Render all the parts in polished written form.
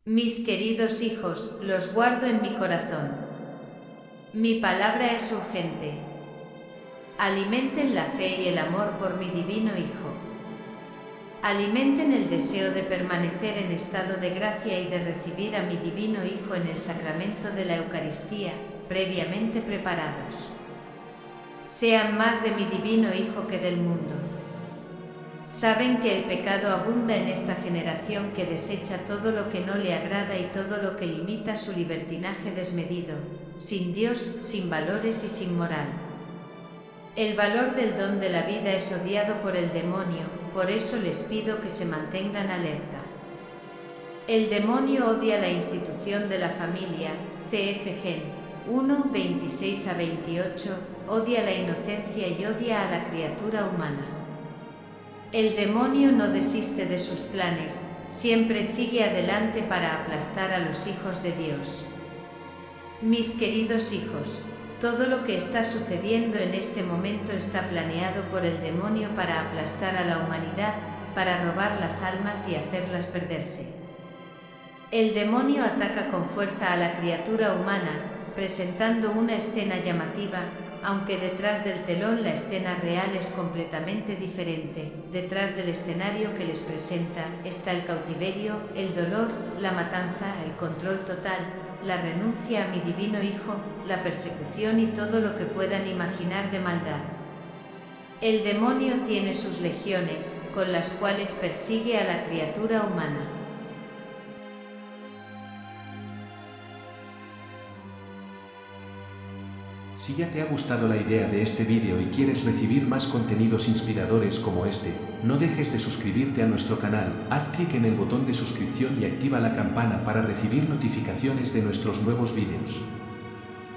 Mis queridos hijos, los guardo en mi corazón. Mi palabra es urgente. Alimenten la fe y el amor por mi divino Hijo. Alimenten el deseo de permanecer en estado de gracia y de recibir a mi divino Hijo en el sacramento de la Eucaristía, previamente preparados. Sean más de mi divino Hijo que del mundo. Saben que el pecado abunda en esta generación que desecha todo lo que no le agrada y todo lo que limita su libertinaje desmedido, sin Dios, sin valores y sin moral. El valor del don de la vida es odiado por el demonio, por eso les pido que se mantengan alerta. El demonio odia la institución de la familia, CF Gen 1, 26 a 28, odia la inocencia y odia a la criatura humana. El demonio no desiste de sus planes, siempre sigue adelante para aplastar a los hijos de Dios. Mis queridos hijos, todo lo que está sucediendo en este momento está planeado por el demonio para aplastar a la humanidad, para robar las almas y hacerlas perderse. El demonio ataca con fuerza a la criatura humana, presentando una escena llamativa, aunque detrás del telón la escena real es completamente diferente. Detrás del escenario que les presenta está el cautiverio, el dolor, la matanza, el control total, la renuncia a mi divino Hijo, la persecución y todo lo que puedan imaginar de maldad. El demonio tiene sus legiones, con las cuales persigue a la criatura humana. Si ya te ha gustado la idea de este vídeo y quieres recibir más contenidos inspiradores como este, no dejes de suscribirte a nuestro canal, haz clic en el botón de suscripción y activa la campana para recibir notificaciones de nuestros nuevos vídeos.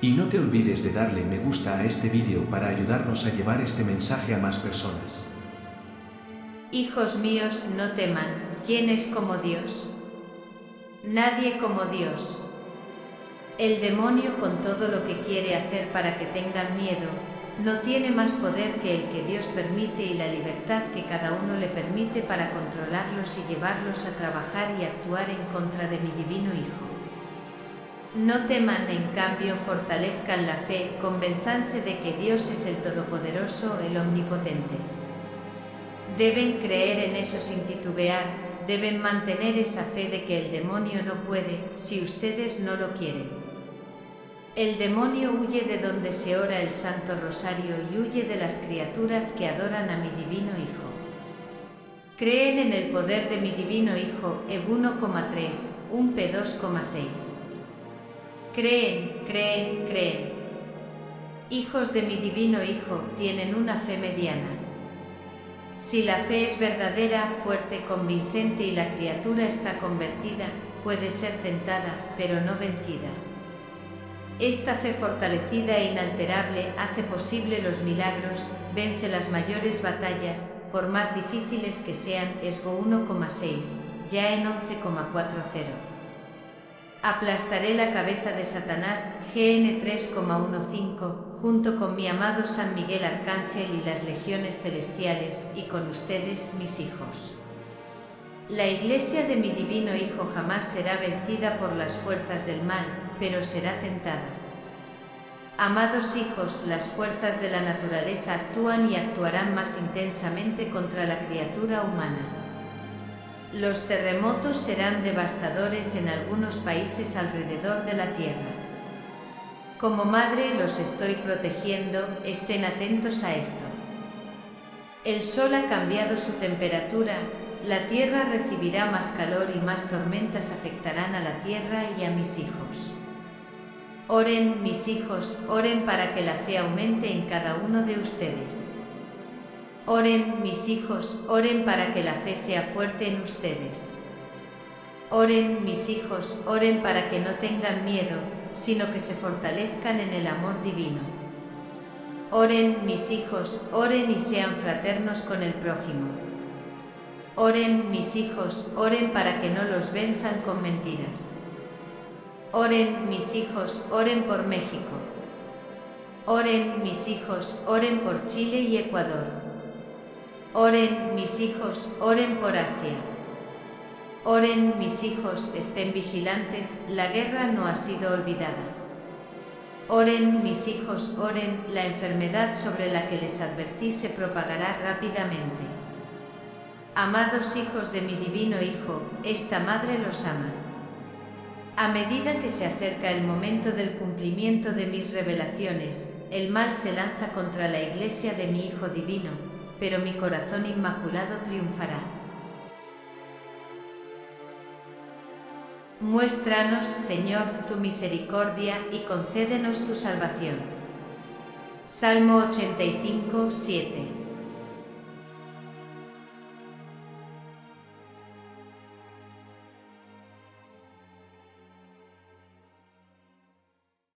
Y no te olvides de darle me gusta a este vídeo para ayudarnos a llevar este mensaje a más personas. Hijos míos, no teman, ¿quién es como Dios? Nadie como Dios. El demonio, con todo lo que quiere hacer para que tengan miedo, no tiene más poder que el que Dios permite y la libertad que cada uno le permite para controlarlos y llevarlos a trabajar y actuar en contra de mi divino Hijo. No teman, en cambio, fortalezcan la fe, convénzanse de que Dios es el Todopoderoso, el Omnipotente. Deben creer en eso sin titubear, deben mantener esa fe de que el demonio no puede, si ustedes no lo quieren. El demonio huye de donde se ora el Santo Rosario y huye de las criaturas que adoran a mi divino Hijo. Creen en el poder de mi divino Hijo, EB 1,3, 1P 2,6. Creen. Hijos de mi divino Hijo, tienen una fe mediana. Si la fe es verdadera, fuerte, convincente y la criatura está convertida, puede ser tentada, pero no vencida. Esta fe fortalecida e inalterable hace posible los milagros, vence las mayores batallas, por más difíciles que sean. ESGO 1,6, ya en 11,40. Aplastaré la cabeza de Satanás, GN 3,15, junto con mi amado San Miguel Arcángel y las legiones celestiales, y con ustedes, mis hijos. La Iglesia de mi divino Hijo jamás será vencida por las fuerzas del mal, pero será tentada. Amados hijos, las fuerzas de la naturaleza actúan y actuarán más intensamente contra la criatura humana. Los terremotos serán devastadores en algunos países alrededor de la Tierra. Como madre los estoy protegiendo, estén atentos a esto. El sol ha cambiado su temperatura, la Tierra recibirá más calor y más tormentas afectarán a la Tierra y a mis hijos. Oren, mis hijos, oren para que la fe aumente en cada uno de ustedes. Oren, mis hijos, oren para que la fe sea fuerte en ustedes. Oren, mis hijos, oren para que no tengan miedo, sino que se fortalezcan en el amor divino. Oren, mis hijos, oren y sean fraternos con el prójimo. Oren, mis hijos, oren para que no los venzan con mentiras. Oren, mis hijos, oren por México. Oren, mis hijos, oren por Chile y Ecuador. Oren, mis hijos, oren por Asia. Oren, mis hijos, estén vigilantes, la guerra no ha sido olvidada. Oren, mis hijos, oren, la enfermedad sobre la que les advertí se propagará rápidamente. Amados hijos de mi divino Hijo, esta madre los ama. A medida que se acerca el momento del cumplimiento de mis revelaciones, el mal se lanza contra la iglesia de mi Hijo divino, pero mi corazón inmaculado triunfará. Muéstranos, Señor, tu misericordia y concédenos tu salvación. Salmo 85, 7.